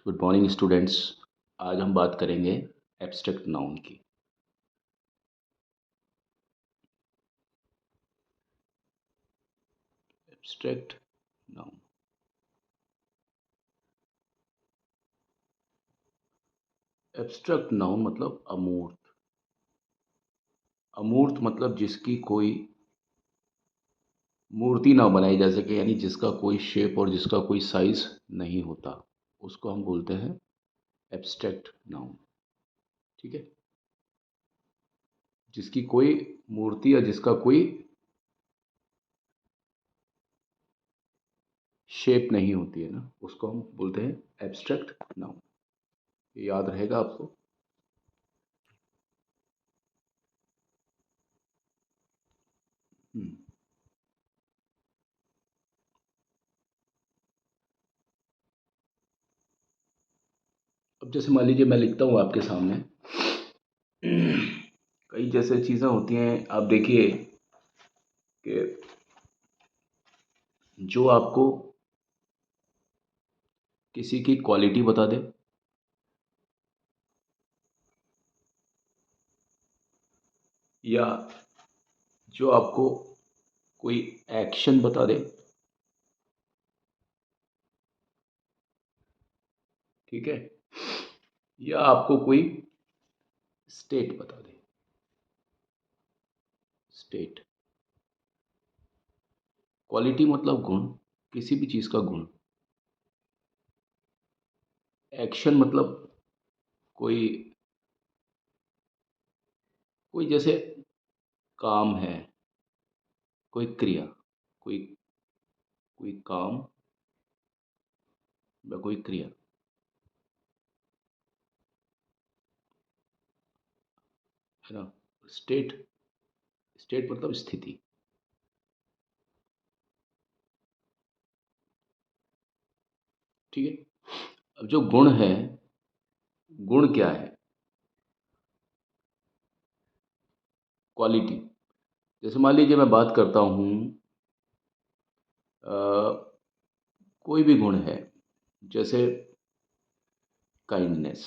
Good morning students. आज हम बात करेंगे एब्स्ट्रैक्ट नाउन की। एब्स्ट्रैक्ट नाउन, एब्स्ट्रैक्ट नाउन मतलब अमूर्त। अमूर्त मतलब जिसकी कोई मूर्ति ना बनाई जा सके, यानी जिसका कोई शेप और जिसका कोई साइज नहीं होता, उसको हम बोलते हैं एब्स्ट्रैक्ट नाउन। ठीक है, जिसकी कोई मूर्ति या जिसका कोई शेप नहीं होती है ना, उसको हम बोलते हैं एब्स्ट्रैक्ट नाउन। ये याद रहेगा आपको। हम्म। अब जैसे मान लीजिए मैं लिखता हूँ आपके सामने, कई जैसे चीज़ें होती हैं। आप देखिए कि जो आपको किसी की क्वालिटी बता दे, या जो आपको कोई एक्शन बता दे, ठीक है, या आपको कोई स्टेट बता दे। स्टेट, क्वालिटी मतलब गुण, किसी भी चीज़ का गुण। एक्शन मतलब कोई कोई जैसे काम है, कोई क्रिया, कोई कोई काम या कोई क्रिया, है ना। स्टेट, स्टेट मतलब स्थिति। ठीक है। अब जो गुण है, गुण क्या है? क्वालिटी। जैसे मान लीजिए मैं बात करता हूँ, कोई भी गुण है, जैसे काइंडनेस,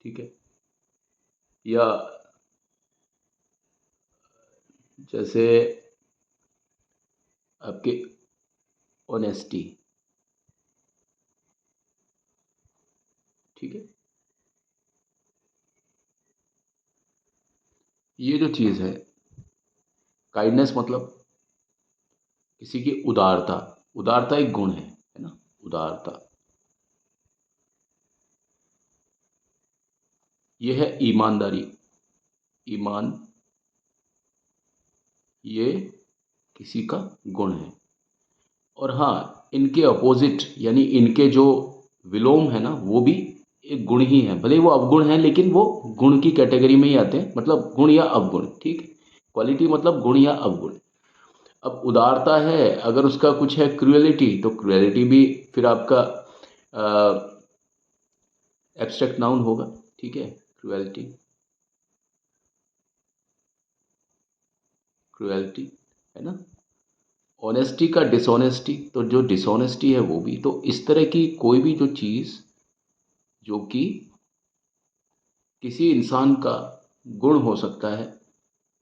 ठीक है, या जैसे आपके ऑनेस्टी, ठीक है। ये जो चीज़ है, काइंडनेस मतलब किसी की उदारता। उदारता एक गुण है ना। उदारता, ये है ईमानदारी। ईमान, ये किसी का गुण है। और हाँ, इनके अपोजिट यानी इनके जो विलोम है ना, वो भी एक गुण ही है। भले ही वो अवगुण है, लेकिन वो गुण की कैटेगरी में ही आते हैं, मतलब गुण या अवगुण। ठीक है, क्वालिटी मतलब गुण या अवगुण। अब उदारता है, अगर उसका कुछ है क्रुएलिटी, तो क्रुएलिटी भी फिर आपका एब्स्ट्रैक्ट नाउन होगा। ठीक है, क्रुएलिटी, क्रुएलिटी, है ना। ऑनेस्टी का डिसऑनेस्टी, तो जो डिसऑनेस्टी है वो भी। तो इस तरह की कोई भी जो चीज़ जो कि किसी इंसान का गुण हो सकता है,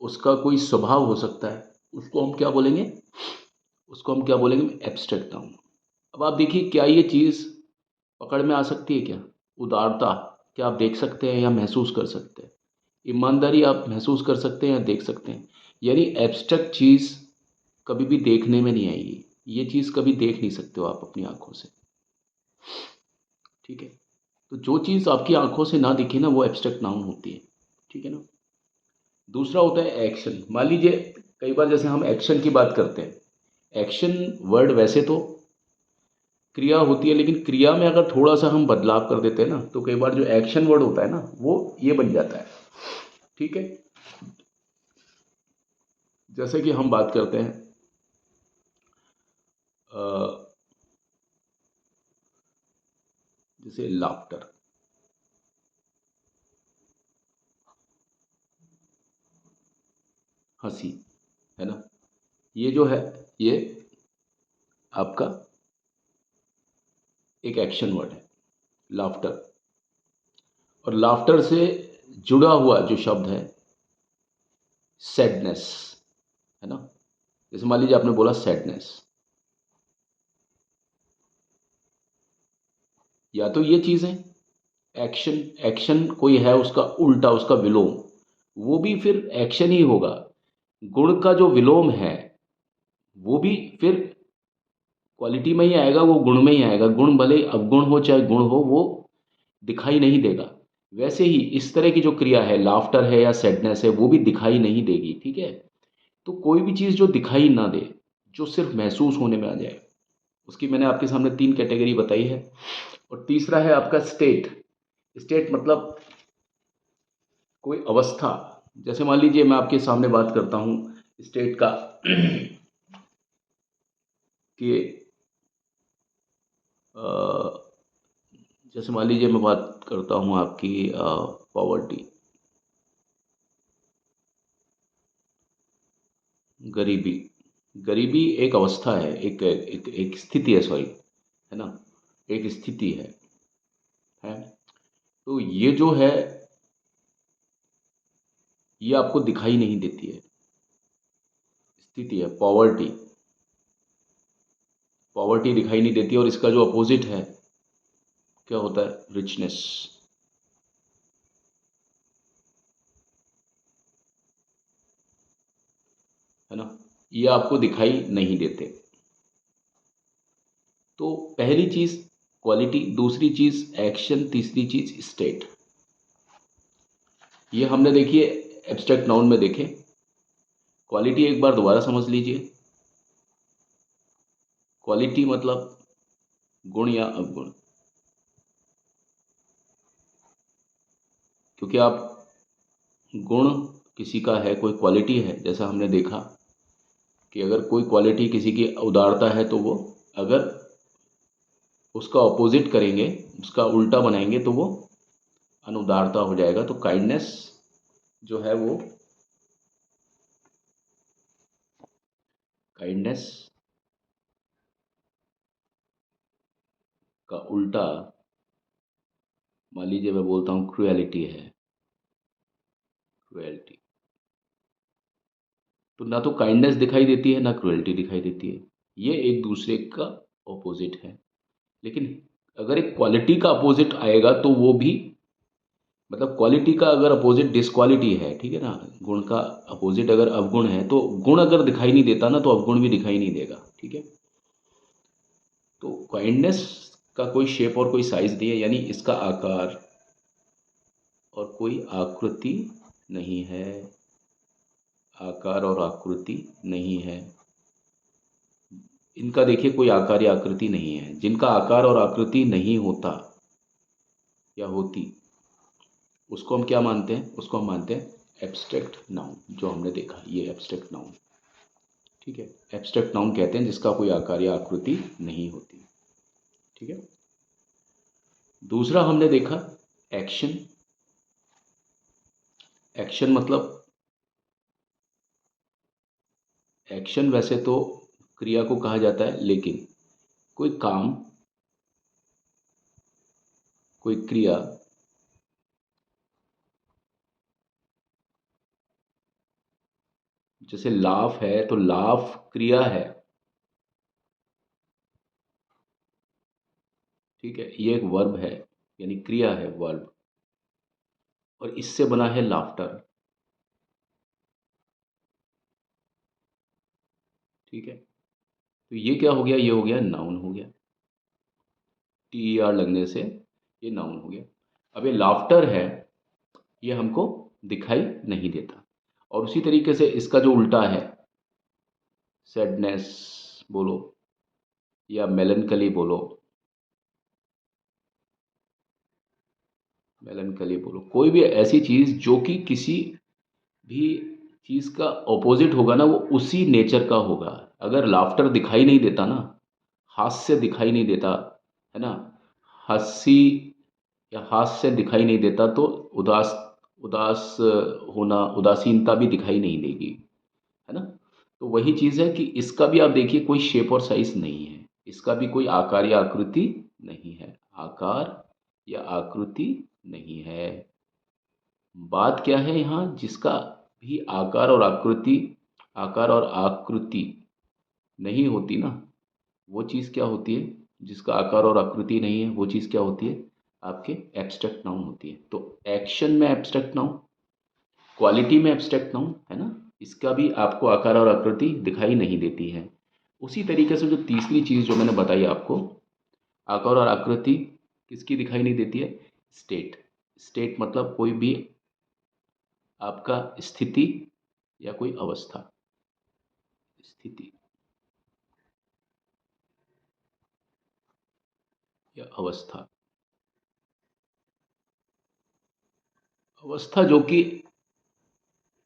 उसका कोई स्वभाव हो सकता है, उसको हम क्या बोलेंगे? उसको हम क्या बोलेंगे? Abstract noun. अब आप देखिए, क्या ये चीज़ पकड़ में आ सकती है क्या? उदारता क्या आप देख सकते हैं या महसूस कर सकते हैं? ईमानदारी आप महसूस कर सकते हैं या देख सकते हैं? यानी एब्स्ट्रैक्ट चीज़ कभी भी देखने में नहीं आएगी। ये चीज़ कभी देख नहीं सकते हो आप अपनी आँखों से। ठीक है? तो जो चीज़ आपकी आँखों से ना दिखे ना, वो एब्स्ट्रैक्ट नाउन होती है। ठीक है ना? दूसरा होता है एक्शन। मान लीजिए कई बार जैसे हम एक्शन की बात करते हैं, एक्शन वर्ड वैसे तो क्रिया होती है, लेकिन क्रिया में अगर थोड़ा सा हम बदलाव कर देते हैं ना, तो कई बार जो एक्शन वर्ड होता है ना, वो ये बन जाता है। ठीक है, जैसे कि हम बात करते हैं अ, जैसे लाफ्टर, हंसी, है ना। ये जो है, ये आपका एक एक्शन वर्ड है, लाफ्टर। और लाफ्टर से जुड़ा हुआ जो शब्द है सैडनेस, है ना। जैसे मान लीजिए आपने बोला सैडनेस, या तो ये चीज़ है एक्शन, एक्शन कोई है उसका उल्टा, उसका विलोम, वो भी फिर एक्शन ही होगा। गुण का जो विलोम है वो भी फिर क्वालिटी में ही आएगा, वो गुण में ही आएगा। गुण भले अवगुण हो चाहे गुण हो, वो दिखाई नहीं देगा। वैसे ही इस तरह की जो क्रिया है, लाफ्टर है या सैडनेस है, वो भी दिखाई नहीं देगी, ठीक है। तो कोई भी चीज़ जो दिखाई ना दे, जो सिर्फ महसूस होने में आ जाए, उसकी मैंने आपके सामने 3 कैटेगरी बताई है। और तीसरा है आपका स्टेट। स्टेट मतलब कोई अवस्था। जैसे मान लीजिए मैं आपके सामने बात करता हूँ स्टेट का कि जैसे मान लीजिए मैं बात करता हूँ आपकी पॉवर्टी, गरीबी। गरीबी एक अवस्था है, एक स्थिति है, सॉरी, है ना, एक स्थिति है। तो ये जो है ये आपको दिखाई नहीं देती है, स्थिति है पॉवर्टी। पॉवर्टी दिखाई नहीं देती, और इसका जो अपोजिट है क्या होता है, रिचनेस। है ना, ये आपको दिखाई नहीं देते। तो पहली चीज क्वालिटी, दूसरी चीज एक्शन, तीसरी चीज स्टेट। ये हमने देखिए एब्स्ट्रैक्ट नाउन में देखे। क्वालिटी एक बार दोबारा समझ लीजिए। क्वालिटी मतलब गुण या अवगुण। क्योंकि आप गुण किसी का है, कोई क्वालिटी है, जैसा हमने देखा कि अगर कोई क्वालिटी किसी की उदारता है तो वो, अगर उसका ऑपोजिट करेंगे, उसका उल्टा बनाएंगे तो वो अनुदारता हो जाएगा। तो काइंडनेस जो है वो, काइंडनेस का उल्टा मान लीजिए मैं बोलता हूँ क्रुएलिटी है, क्रुएलिटी। तो ना तो काइंडनेस दिखाई देती है, ना क्रुएलिटी दिखाई देती है, ये एक दूसरे का ऑपोजिट है। लेकिन अगर एक क्वालिटी का अपोजिट आएगा तो वो भी, मतलब क्वालिटी का अगर अपोजिट डिसक्वालिटी है, ठीक है ना, गुण का अपोजिट अगर अवगुण है, तो गुण अगर दिखाई नहीं देता ना, तो अवगुण भी दिखाई नहीं देगा, ठीक है। तो काइंडनेस का कोई शेप और कोई साइज नहीं है, यानी इसका आकार और कोई आकृति नहीं है, आकार और आकृति नहीं है। इनका देखिए कोई आकार या आकृति नहीं है। जिनका आकार और आकृति नहीं होता या होती, उसको हम क्या मानते हैं, उसको हम मानते हैं एब्स्ट्रैक्ट नाउन। जो हमने देखा ये एब्स्ट्रैक्ट नाउन, ठीक है। एब्स्ट्रैक्ट नाउन कहते हैं जिसका कोई आकार या आकृति नहीं होती, ठीक है। दूसरा हमने देखा एक्शन। एक्शन मतलब, एक्शन वैसे तो क्रिया को कहा जाता है, लेकिन कोई काम, कोई क्रिया, जैसे लाफ है तो लाफ क्रिया है, ठीक है, ये एक वर्ब है, यानी क्रिया है, वर्ब। और इससे बना है लाफ्टर, ठीक है। तो ये क्या हो गया, ये हो गया नाउन हो गया, टी ई आर लगने से ये नाउन हो गया। अब ये लाफ्टर है, ये हमको दिखाई नहीं देता। और उसी तरीके से इसका जो उल्टा है, सैडनेस बोलो या मेलनकली बोलो, मेलनकली बोलो, कोई भी ऐसी चीज़ जो कि किसी भी चीज़ का ऑपोजिट होगा ना, वो उसी नेचर का होगा। अगर लाफ्टर दिखाई नहीं देता ना, हास्य दिखाई नहीं देता, है ना, हंसी या हास्य दिखाई नहीं देता, तो उदास, उदास होना, उदासीनता भी दिखाई नहीं देगी, है ना। तो वही चीज़ है कि इसका भी आप देखिए कोई शेप और साइज नहीं है, इसका भी कोई आकार या आकृति नहीं है, आकार या आकृति नहीं है। बात क्या है यहाँ, जिसका भी आकार और आकृति नहीं होती ना, वो चीज़ क्या होती है, जिसका आकार और आकृति नहीं है वो चीज़ क्या होती है, आपके एब्स्ट्रैक्ट नाउन होती है। तो एक्शन में एब्स्ट्रैक्ट नाउन, क्वालिटी में एब्स्ट्रैक्ट नाउन, है ना, इसका भी आपको आकार और आकृति दिखाई नहीं देती है। उसी तरीके से जो तीसरी चीज़ जो मैंने बताई आपको, आकार और आकृति किसकी दिखाई नहीं देती है, स्टेट। स्टेट मतलब कोई भी आपका स्थिति या कोई अवस्था, स्थिति या अवस्था, अवस्था जो कि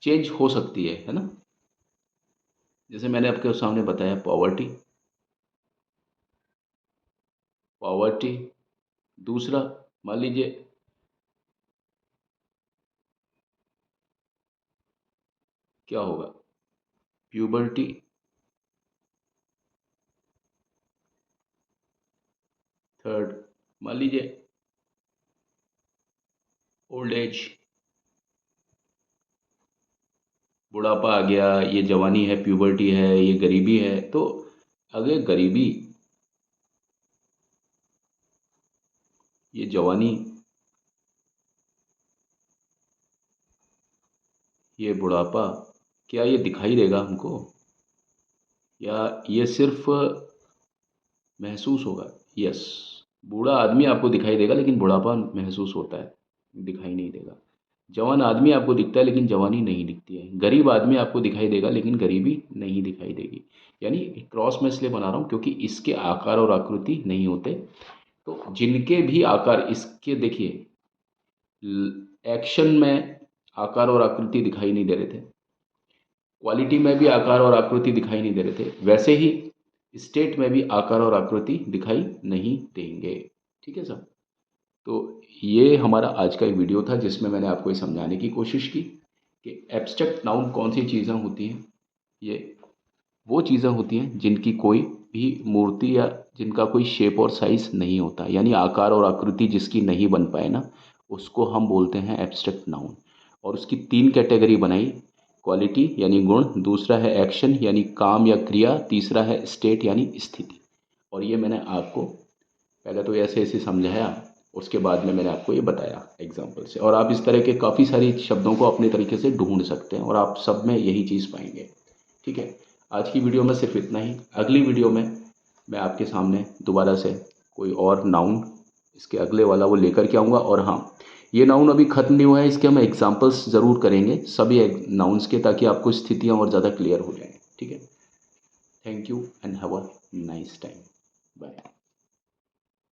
चेंज हो सकती है ना। जैसे मैंने आपके सामने बताया पॉवर्टी, पॉवर्टी। दूसरा मान लीजिए क्या होगा, प्यूबर्टी। थर्ड मान लीजिए ओल्ड एज, बुढ़ापा आ गया, ये जवानी है, प्यूबर्टी है, ये गरीबी है। तो अगर गरीबी, ये जवानी, ये बुढ़ापा, क्या ये दिखाई देगा हमको, या ये सिर्फ महसूस होगा। यस, बूढ़ा आदमी आपको दिखाई देगा लेकिन बुढ़ापा महसूस होता है, दिखाई नहीं देगा। जवान आदमी आपको दिखता है लेकिन जवानी नहीं दिखती है। गरीब आदमी आपको दिखाई देगा लेकिन गरीबी नहीं दिखाई देगी। यानी क्रॉस मैं इसलिए बना रहा हूँ क्योंकि इसके आकार और आकृति नहीं होते। तो जिनके भी आकार, इसके देखिए एक्शन में आकार और आकृति दिखाई नहीं दे रहे थे, क्वालिटी में भी आकार और आकृति दिखाई नहीं दे रहे थे, वैसे ही स्टेट में भी आकार और आकृति दिखाई नहीं देंगे। ठीक है सर। तो ये हमारा आज का एक वीडियो था जिसमें मैंने आपको ये समझाने की कोशिश की कि एब्स्ट्रैक्ट नाउन कौन सी चीज़ें होती हैं। ये वो चीज़ें होती हैं जिनकी कोई भी मूर्ति या जिनका कोई शेप और साइज़ नहीं होता, यानी आकार और आकृति जिसकी नहीं बन पाए ना, उसको हम बोलते हैं एब्स्ट्रैक्ट नाउन। और उसकी तीन कैटेगरी बनाई, क्वालिटी यानी गुण, दूसरा है एक्शन यानी काम या क्रिया, तीसरा है स्टेट यानी स्थिति। और ये मैंने आपको पहले तो ऐसे ऐसे समझाया, उसके बाद में मैंने आपको ये बताया एग्जाम्पल से। और आप इस तरह के काफ़ी सारी शब्दों को अपने तरीके से ढूंढ सकते हैं और आप सब में यही चीज़ पाएंगे। ठीक है, आज की वीडियो में सिर्फ इतना ही। अगली वीडियो में मैं आपके सामने दोबारा से कोई और नाउन, इसके अगले वाला वो लेकर के आऊँगा। और हाँ, ये नाउन अभी ख़त्म नहीं हुआ है, इसके हम एग्जाम्पल्स ज़रूर करेंगे सभी नाउन्स के, ताकि आपको स्थितियाँ और ज़्यादा क्लियर हो जाएँ। ठीक है, thank you and have a nice time, bye.